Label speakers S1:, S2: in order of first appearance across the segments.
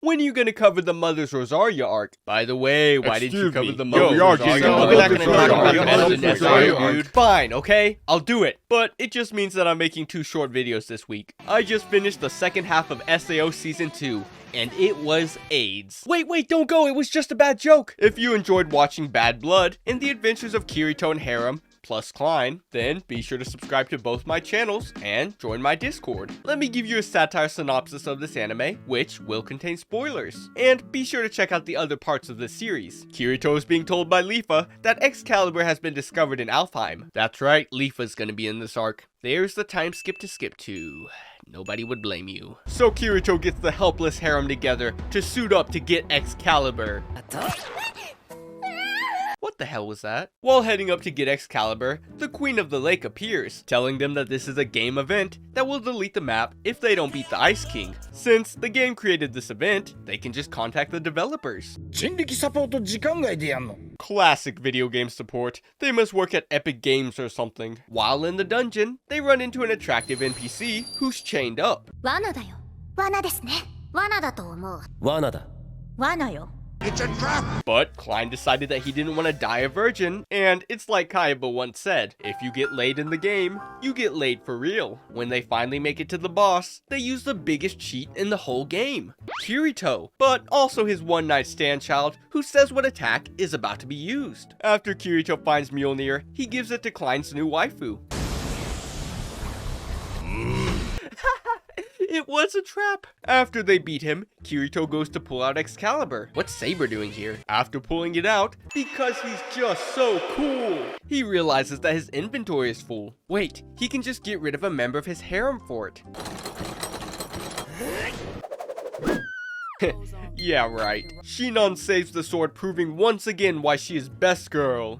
S1: When are you gonna cover the Mother's Rosario arc? By the way, why didn't you cover the
S2: Mother's
S1: Rosario arc?
S2: We're not gonna talk about the Mother's Rosario arc.
S1: Dude. Fine, okay? I'll do it. But it just means that I'm making 2 short videos this week. I just finished the second half of SAO Season 2. And it was AIDS. Wait, don't go, it was just a bad joke. If you enjoyed watching Bad Blood and the adventures of Kirito and Harem, plus Klein, then be sure to subscribe to both my channels and join my Discord. Let me give you a satire synopsis of this anime, which will contain spoilers. And be sure to check out the other parts of this series. Kirito is being told by Lifa that Excalibur has been discovered in Alfheim. That's right, Lifa's gonna be in this arc. There's the time skip to. Nobody would blame you. So Kirito gets the helpless harem together to suit up to get Excalibur. What the hell was that? While heading up to get Excalibur, the Queen of the Lake appears, telling them that this is a game event that will delete the map if they don't beat the Ice King. Since the game created this event, they can just contact the developers. Classic video game support. They must work at Epic Games or something. While in the dungeon, they run into an attractive NPC who's chained up.
S2: It's a trap!
S1: But Klein decided that he didn't want to die a virgin, and it's like Kaiba once said, if you get laid in the game, you get laid for real. When they finally make it to the boss, they use the biggest cheat in the whole game, Kirito, but also his one-night stand child who says what attack is about to be used. After Kirito finds Mjolnir, he gives it to Klein's new waifu. It was a trap. After they beat him, Kirito goes to pull out Excalibur. What's Saber doing here? After pulling it out, because he's just so cool, he realizes that his inventory is full. Wait, he can just get rid of a member of his harem for it. Yeah, right. Shinon saves the sword, proving once again why she is best girl.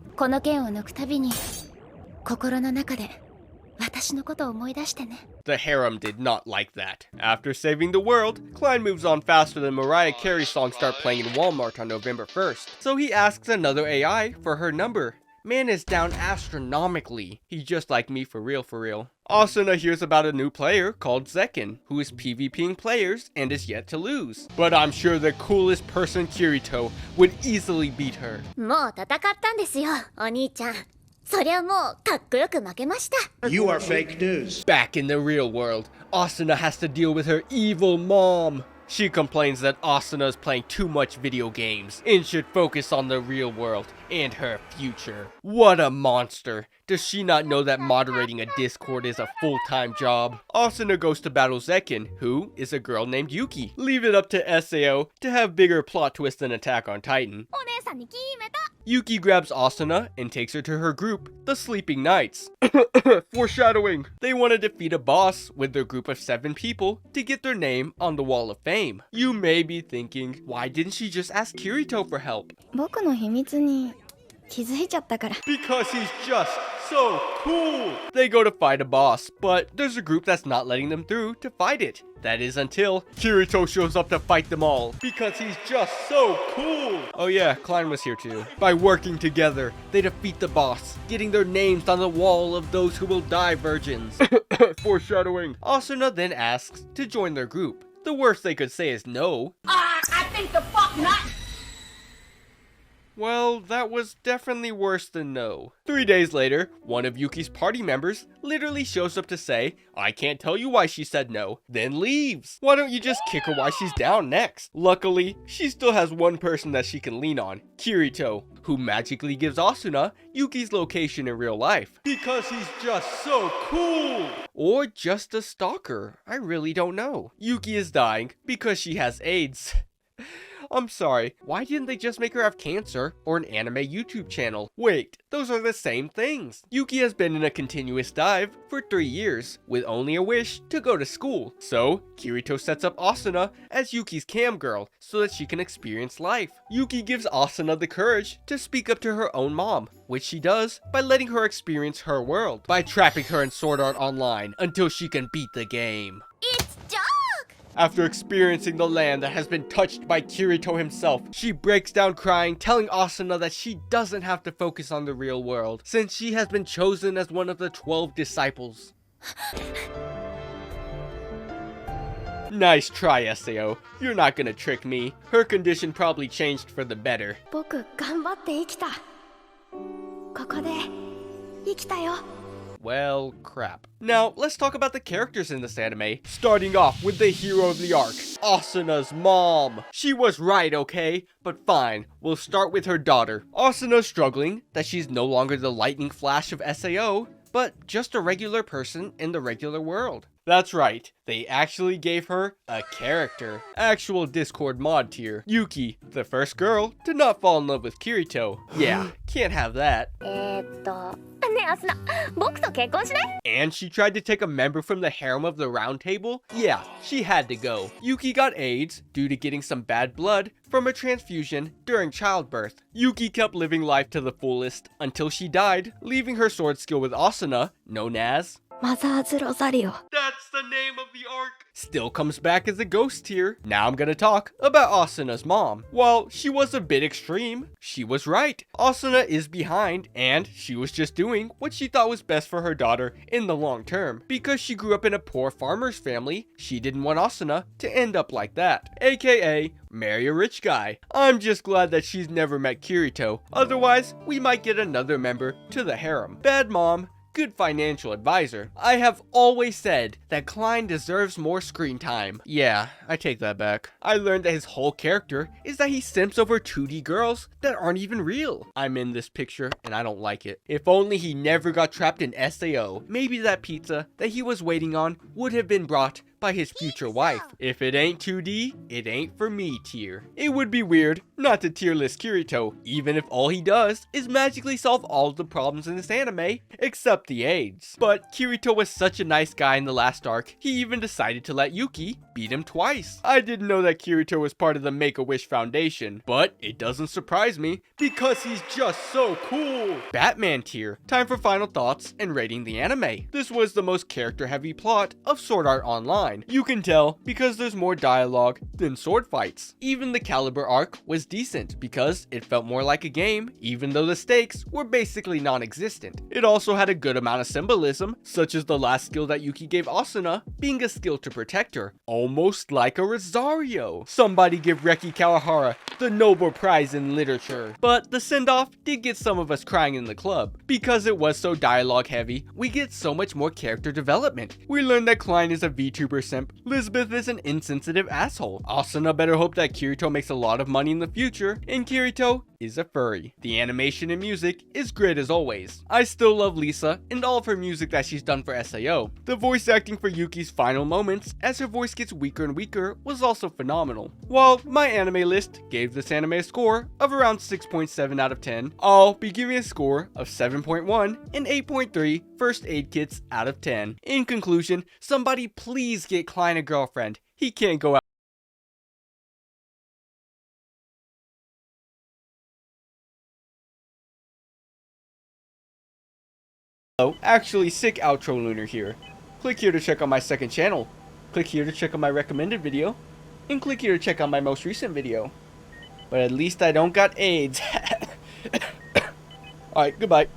S1: The harem did not like that. After saving the world, Klein moves on faster than Mariah Carey's songs start playing in Walmart on November 1st. So he asks another AI for her number. Man is down astronomically. He's just like me for real. Asuna hears about a new player called Zekin, who is PvPing players and is yet to lose. But I'm sure the coolest person, Kirito, would easily beat her.
S2: You are fake news.
S1: Back in the real world, Asuna has to deal with her evil mom. She complains that Asuna is playing too much video games and should focus on the real world and her future. What a monster. Does she not know that moderating a Discord is a full-time job? Asuna goes to battle Zekin, who is a girl named Yuki. Leave it up to SAO to have bigger plot twists than Attack on Titan. Yuki grabs Asuna and takes her to her group, the Sleeping Knights. Foreshadowing. They want to defeat a boss with their group of 7 people to get their name on the Wall of Fame. You may be thinking, why didn't she just ask Kirito for help? Because he's just so cool. They go to fight a boss, but there's a group that's not letting them through to fight it. That is until Kirito shows up to fight them all, because he's just so cool. Oh yeah, Klein was here too. By working together, they defeat the boss, getting their names on the wall of those who will die virgins. Foreshadowing. Asuna then asks to join their group. The worst they could say is no.
S3: I think the fuck not.
S1: Well, that was definitely worse than no. 3 days later, one of Yuki's party members literally shows up to say, I can't tell you why she said no, then leaves. Why don't you just kick her while she's down next? Luckily, she still has one person that she can lean on, Kirito, who magically gives Asuna Yuki's location in real life. Because he's just so cool! Or just a stalker, I really don't know. Yuki is dying because she has AIDS. I'm sorry, why didn't they just make her have cancer or an anime YouTube channel? Wait, those are the same things. Yuki has been in a continuous dive for 3 years, with only a wish to go to school. So, Kirito sets up Asuna as Yuki's cam girl so that she can experience life. Yuki gives Asuna the courage to speak up to her own mom, which she does by letting her experience her world, by trapping her in Sword Art Online until she can beat the game.
S3: It's dog!
S1: After experiencing the land that has been touched by Kirito himself, she breaks down crying, telling Asuna that she doesn't have to focus on the real world, since she has been chosen as one of the 12 disciples. Nice try, SAO. You're not gonna trick me. Her condition probably changed for the better.
S4: 僕頑張って生きた。ここで生きたよ。
S1: Well, crap. Now, let's talk about the characters in this anime, starting off with the hero of the arc, Asuna's mom. She was right, okay? But fine, we'll start with her daughter. Asuna's struggling that she's no longer the lightning flash of SAO, but just a regular person in the regular world. That's right, they actually gave her a character. Actual Discord mod tier. Yuki, the first girl to not fall in love with Kirito. Yeah, can't have that.
S4: ねえアスナ、僕と結婚しない？
S1: And she tried to take a member from the harem of the round table? Yeah, she had to go. Yuki got AIDS due to getting some bad blood from a transfusion during childbirth. Yuki kept living life to the fullest until she died, leaving her sword skill with Asuna, known as
S4: マザーズ・ロザリオ。
S1: That's the name of the arc. Still comes back as a ghost here. Now I'm gonna talk about Asuna's mom. While she was a bit extreme, she was right. Asuna is behind, and she was just doing what she thought was best for her daughter in the long term. Because she grew up in a poor farmer's family, she didn't want Asuna to end up like that. AKA, marry a rich guy. I'm just glad that she's never met Kirito. Otherwise, we might get another member to the harem. Bad mom, good financial advisor. I have always said that Klein deserves more screen time. Yeah, I take that back. I learned that his whole character is that he simps over 2D girls that aren't even real. I'm in this picture and I don't like it. If only he never got trapped in SAO, maybe that pizza that he was waiting on would have been brought by his future wife. If it ain't 2D, it ain't for me tier. It would be weird not to tier list Kirito, even if all he does is magically solve all of the problems in this anime, except the AIDS. But Kirito was such a nice guy in the last arc, he even decided to let Yuki beat him twice. I didn't know that Kirito was part of the Make-A-Wish Foundation, but it doesn't surprise me because he's just so cool. Batman tier. Time for final thoughts and rating the anime. This was the most character-heavy plot of Sword Art Online. You can tell because there's more dialogue than sword fights. Even the Calibur arc was decent because it felt more like a game, even though the stakes were basically non-existent. It also had a good amount of symbolism, such as the last skill that Yuki gave Asuna being a skill to protect her, almost like a Rosario. Somebody give Reki Kawahara the Nobel Prize in Literature. But the send-off did get some of us crying in the club. Because it was so dialogue heavy, we get so much more character development. We learned that Klein is a VTuber simp, Lisbeth is an insensitive asshole, Asuna better hope that Kirito makes a lot of money in the future, and Kirito is a furry. The animation and music is great as always. I still love Lisa and all of her music that she's done for SAO. The voice acting for Yuki's final moments as her voice gets weaker and weaker was also phenomenal. While my anime list gave this anime a score of around 6.7 out of 10, I'll be giving a score of 7.1 and 8.3 first aid kits out of 10. In conclusion, somebody please get Klein a girlfriend. He can't go out. Actually, sick outro lunar here. Click here to check out my second channel. Click here to check out my recommended video. And click here to check out my most recent video. But at least I don't got AIDS. Alright, goodbye.